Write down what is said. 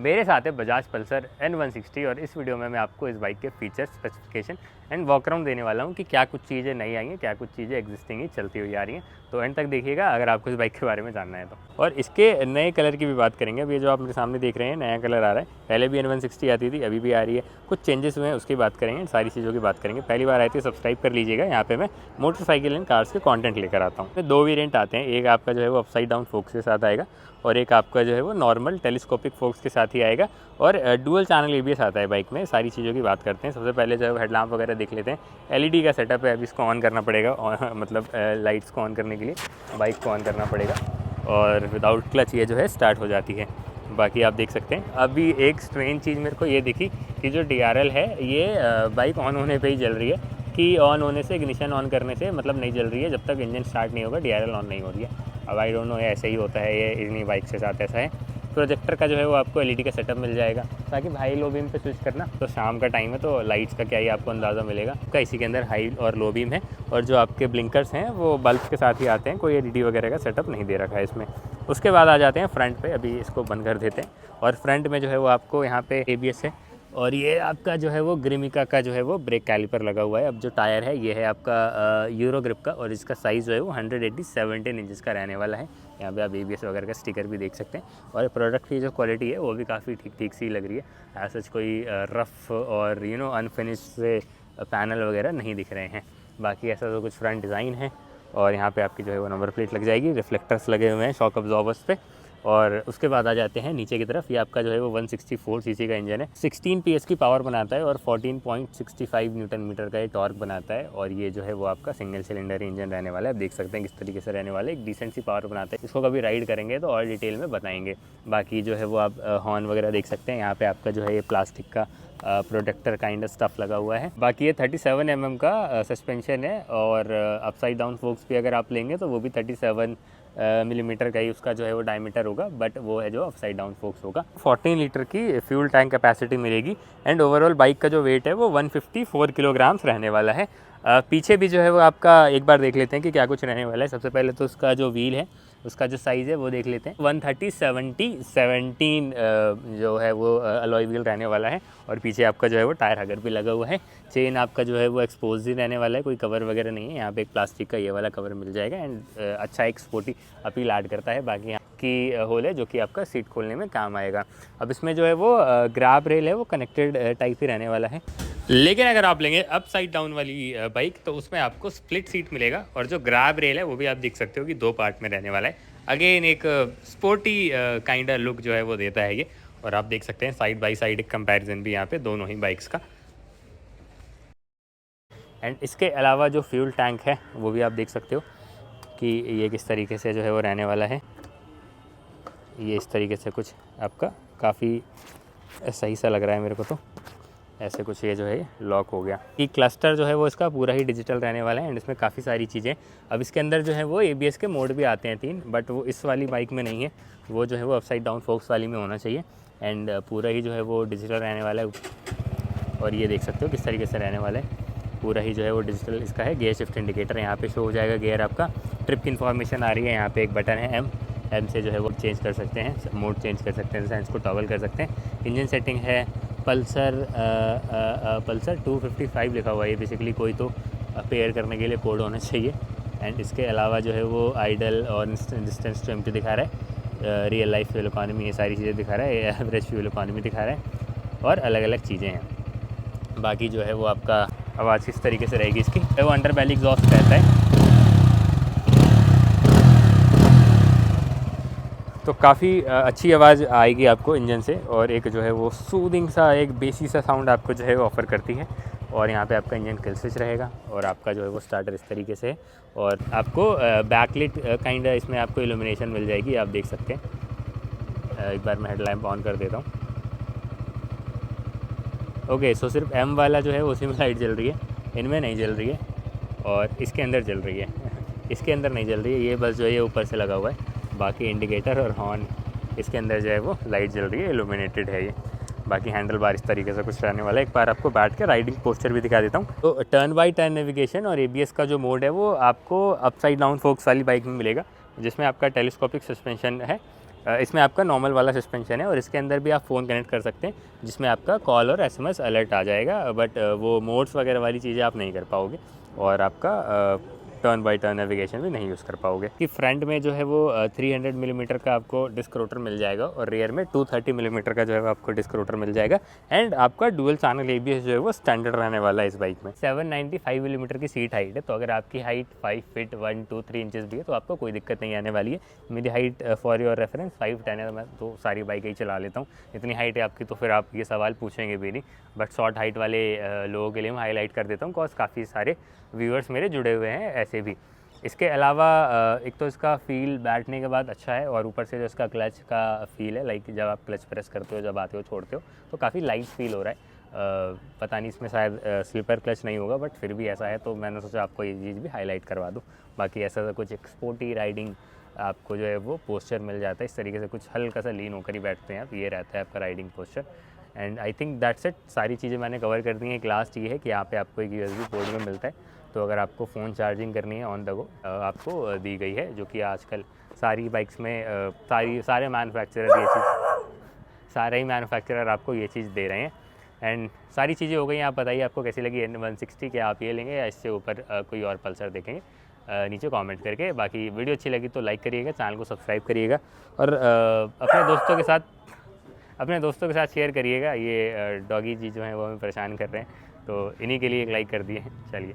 मेरे साथ है बजाज पल्सर N160 और इस वीडियो में मैं आपको इस बाइक के features, specification and walk around देने वाला हूं कि क्या कुछ चीज़ें नई आई हैं, क्या कुछ चीज़ें एग्जिस्टिंग ही चलती हुई आ रही हैं। तो एंड तक देखिएगा अगर आपको इस बाइक के बारे में जानना है तो। और इसके नए कलर की भी बात करेंगे। अब ये जो आप मेरे सामने देख रहे हैं नया कलर आ रहा है, पहले भी N160 आती थी, अभी भी आ रही है, कुछ चेंजेस हुए हैं उसकी बात करेंगे, सारी चीज़ों की बात करेंगे। पहली बार आई थी सब्सक्राइब कर लीजिएगा। यहाँ पे मैं मोटरसाइकिल एंड कार्स के कॉन्टेंट लेकर आता हूँ। दो वेरियंट आते हैं, एक आपका जो है वो अपसाइड डाउन फोक्स के साथ आएगा और एक आपका जो है वो नॉर्मल टेलीस्कोपिक फोक्स के साथ ही आएगा और डुअल चैनल ABS आता है बाइक में। सारी चीज़ों की बात करते हैं। सबसे पहले जो है हेडलैम्प वगैरह देख लेते हैं। LED का सेटअप है, अभी इसको ऑन करना पड़ेगा, मतलब लाइट्स को ऑन करने के लिए बाइक को ऑन करना पड़ेगा और विदाउट क्लच ये जो है स्टार्ट हो जाती है। बाकी आप देख सकते हैं। अभी एक स्ट्रेंज चीज़ मेरे को ये दिखी कि जो DRL है ये बाइक ऑन होने पर ही जल रही है, कि ऑन होने से, इग्निशन ऑन करने से मतलब नहीं जल रही है, जब तक इंजन स्टार्ट नहीं होगा DRL ऑन नहीं हो रही है। अब आई डोंट नो ऐसे ही होता है, ये इन्हीं बाइक के साथ ऐसा है। प्रोजेक्टर का जो है वो आपको LED का सेटअप मिल जाएगा ताकि हाई लो बीम पे स्विच करना, तो शाम का टाइम है तो लाइट्स का क्या ही आपको अंदाज़ा मिलेगा। आपका इसी के अंदर हाई और लो बीम है और जो आपके ब्लिंकर्स हैं वो बल्ब के साथ ही आते हैं, कोई LED वगैरह का सेटअप नहीं दे रखा है इसमें। उसके बाद आ जाते हैं फ्रंट पे, अभी इसको बंद कर देते हैं। और फ्रंट में जो है वो आपको यहाँ पे ABS है और ये आपका जो है वो ग्रिमिका का जो है वो ब्रेक कैलिपर लगा हुआ है। अब जो टायर है ये है आपका यूरो ग्रिप का और इसका साइज़ जो है वो 180-17 इंचज़ का रहने वाला है। यहाँ पे आप ABS वगैरह का स्टिकर भी देख सकते हैं और प्रोडक्ट की जो क्वालिटी है वो भी काफ़ी ठीक सी लग रही है। ऐसा कोई रफ़ और अनफिनिश से पैनल वगैरह नहीं दिख रहे हैं। बाकी ऐसा तो कुछ फ्रंट डिज़ाइन है और यहाँ पर आपकी जो है वो नंबर प्लेट लग जाएगी, रिफ्लेक्टर्स लगे हुए हैं शॉक अब्जॉर्बर्स पे। और उसके बाद आ जाते हैं नीचे की तरफ। ये आपका जो है वो 164 सीसी का इंजन है, 16 PS की पावर बनाता है और 14.65 न्यूटन मीटर का ये टॉर्क बनाता है। और ये जो है वो आपका सिंगल सिलेंडर इंजन रहने वाला है। आप देख सकते हैं किस तरीके से रहने वाला है, एक डिसेंट सी पावर बनाता है। इसको कभी राइड करेंगे तो और डिटेल में बताएंगे। बाकी जो है वो आप हॉर्न वगैरह देख सकते हैं। यहाँ पर आपका जो है ये प्लास्टिक का प्रोटेक्टर काइंड ऑफ स्टफ लगा हुआ है। बाकी ये 37 mm का सस्पेंशन है और अपसाइड डाउन फोक्स भी अगर आप लेंगे तो वो भी 37 मिलीमीटर का ही उसका जो है वो डायमीटर होगा, बट वो है जो अपसाइड डाउन फोक्स होगा। 14 लीटर की फ्यूल टैंक कैपेसिटी मिलेगी एंड ओवरऑल बाइक का जो वेट है वो 154 किलोग्राम्स रहने वाला है। पीछे भी जो है वो आपका एक बार देख लेते हैं कि क्या कुछ रहने वाला है। सबसे पहले तो उसका जो व्हील है उसका जो साइज़ है वो देख लेते हैं। 130/70/17 जो है वो अलॉय व्हील रहने वाला है और पीछे आपका जो है वो टायर हगर भी लगा हुआ है। चेन आपका जो है वो एक्सपोज ही रहने वाला है, कोई कवर वगैरह नहीं है। यहाँ पे एक प्लास्टिक का ये वाला कवर मिल जाएगा एंड अच्छा एक स्पोर्टी अपील ऐड करता है। बाकी यहाँ की होल है जो कि आपका सीट खोलने में काम आएगा। अब इसमें जो है वो ग्रैब रेल है वो कनेक्टेड टाइप ही रहने वाला है। लेकिन अगर आप लेंगे अपसाइड डाउन वाली बाइक तो उसमें आपको स्प्लिट सीट मिलेगा और जो ग्रैब रेल है वो भी आप देख सकते हो कि 2 पार्ट में रहने वाला है। अगेन एक स्पोर्टी काइंड लुक जो है वो देता है ये। और आप देख सकते हैं साइड बाय साइड एक कंपैरिजन भी यहाँ पे दोनों ही बाइक्स का। एंड इसके अलावा जो फ्यूल टैंक है वो भी आप देख सकते हो कि ये किस तरीके से जो है वो रहने वाला है। ये इस तरीके से कुछ आपका काफ़ी सही सा लग रहा है मेरे को, तो ऐसे कुछ ये जो है लॉक हो गया। कि क्लस्टर जो है वो इसका पूरा ही डिजिटल रहने वाला है एंड इसमें काफ़ी सारी चीज़ें। अब इसके अंदर जो है वो ABS के मोड भी आते हैं 3, बट वो इस वाली बाइक में नहीं है। वो जो है वो अपसाइड डाउन फोक्स वाली में होना चाहिए एंड पूरा ही जो है वो डिजिटल रहने वाला है। और ये देख सकते हो किस तरीके से रहने वाला है, पूरा ही जो है वो डिजिटल इसका है। गियर शिफ्ट इंडिकेटर यहाँ पे शो हो जाएगा, गियर आपका। ट्रिप की इन्फॉर्मेशन आ रही है। यहाँ पे एक बटन है M से जो है वो चेंज कर सकते हैं, मोड चेंज कर सकते हैं, सेंस को टॉगल कर सकते हैं। इंजन सेटिंग है पल्सर 255 लिखा हुआ है। ये बेसिकली कोई तो पेयर करने के लिए कोड होना चाहिए। एंड इसके अलावा जो है वो आइडल और डिस्टेंस टू एम्प्टी दिखा रहा है, रियल लाइफ फ्यूल इकॉनमी, ये सारी चीज़ें दिखा रहा है, एवरेज फ्यूल इकॉनमी दिखा रहा है और अलग अलग चीज़ें हैं। बाकी जो है वो आपका आवाज़ किस तरीके से रहेगी इसकी, वो अंडर बेली एग्जॉस्ट रहता है। तो काफ़ी अच्छी आवाज़ आएगी आपको इंजन से और एक जो है वो सूदिंग सा, एक बेसी सा साउंड आपको जो है वो ऑफ़र करती है। और यहाँ पे आपका इंजन किल स्विच रहेगा और आपका जो है वो स्टार्टर इस तरीके से है और आपको बैकलिट काइंड इसमें आपको इल्यूमिनेशन मिल जाएगी, आप देख सकते हैं। एक बार मैं हेडलैम्प ऑन कर देता हूँ। ओके, सो सिर्फ M वाला जो है उसी में लाइट जल रही है, इनमें नहीं जल रही है और इसके अंदर जल रही है इसके अंदर नहीं जल रही है, ये बस जो है ये ऊपर से लगा हुआ है। बाकी इंडिकेटर और हॉर्न इसके अंदर जो है वो लाइट जल रही है, इल्यूमिनेटेड है ये। बाकी हैंडल बार इस तरीके से कुछ रहने वाला है। एक बार आपको बैठ के राइडिंग पोस्चर भी दिखा देता हूँ। तो टर्न बाय टर्न नेविगेशन और ABS का जो मोड है वो आपको अपसाइड डाउन फोक्स वाली बाइक में मिलेगा, जिसमें आपका टेलीस्कोपिक सस्पेंशन है इसमें आपका नॉर्मल वाला सस्पेंशन है और इसके अंदर भी आप फ़ोन कनेक्ट कर सकते हैं, जिसमें आपका कॉल और SMS अलर्ट आ जाएगा, बट वो मोड्स वगैरह वाली चीज़ें आप नहीं कर पाओगे और आपका टर्न बाय टर्न नेविगेशन भी नहीं यूज़ कर पाओगे। कि फ्रंट में जो है वो 300 मिलीमीटर का आपको डिस्क रोटर मिल जाएगा और रियर में 230 मिलीमीटर का जो है वो आपको डिस्क रोटर मिल जाएगा। एंड आपका डुअल चैनल ABS जो है वो स्टैंडर्ड रहने वाला है इस बाइक में। 795 मिलीमीटर की सीट हाइट है, तो अगर आपकी हाइट 5 फीट 1, 2, 3 इंचेस भी है तो आपको कोई दिक्कत नहीं आने वाली है। मेरी हाइट फॉर योर रेफरेंस 5'10" है, तो मैं तो सारी बाइक ही चला लेता हूँ। इतनी हाइट है आपकी तो फिर आप ये सवाल पूछेंगे भी नहीं, बट शॉर्ट हाइट वाले लोगों के लिए मैं हाईलाइट कर देता हूँ, बिकॉज काफ़ी सारे व्यूअर्स मेरे जुड़े हुए हैं ऐसे भी। इसके अलावा एक तो इसका फ़ील बैठने के बाद अच्छा है और ऊपर से जो इसका क्लच का फ़ील है, लाइक जब आप क्लच प्रेस करते हो, जब आते हो छोड़ते हो तो काफ़ी लाइट फ़ील हो रहा है। पता नहीं इसमें शायद स्लीपर क्लच नहीं होगा, बट फिर भी ऐसा है तो मैंने सोचा आपको ये चीज़ भी हाईलाइट करवा दूँ। बाकी ऐसा कुछ एक स्पोर्टी राइडिंग आपको जो है वो पोस्चर मिल जाता है, इस तरीके से कुछ हल्का सा लीन होकर ही बैठते हैं आप, ये रहता है आपका riding posture. And I think that's it, सारी चीज़ें मैंने कवर कर दी हैं। एक लास्ट ये है कि यहाँ पे आपको एक USB पोर्ट में मिलता है, तो अगर आपको फ़ोन चार्जिंग करनी है ऑन द गो आपको दी गई है, जो कि आजकल सारी बाइक्स में सारे मैन्युफैक्चरर ये चीज़, सारे ही मैन्युफैक्चरर आपको ये चीज़ दे रहे हैं। एंड सारी चीज़ें हो गई। आप बताइए आपको कैसी लगी N160, क्या आप ये लेंगे या इससे ऊपर कोई और पल्सर देखेंगे, नीचे कमेंट करके। बाकी वीडियो अच्छी लगी तो लाइक करिएगा, चैनल को सब्सक्राइब करिएगा और अपने दोस्तों के साथ शेयर करिएगा। ये डॉगी जी जो हैं वो हमें परेशान कर रहे हैं, तो इन्हीं के लिए एक लाइक कर दिए। चलिए।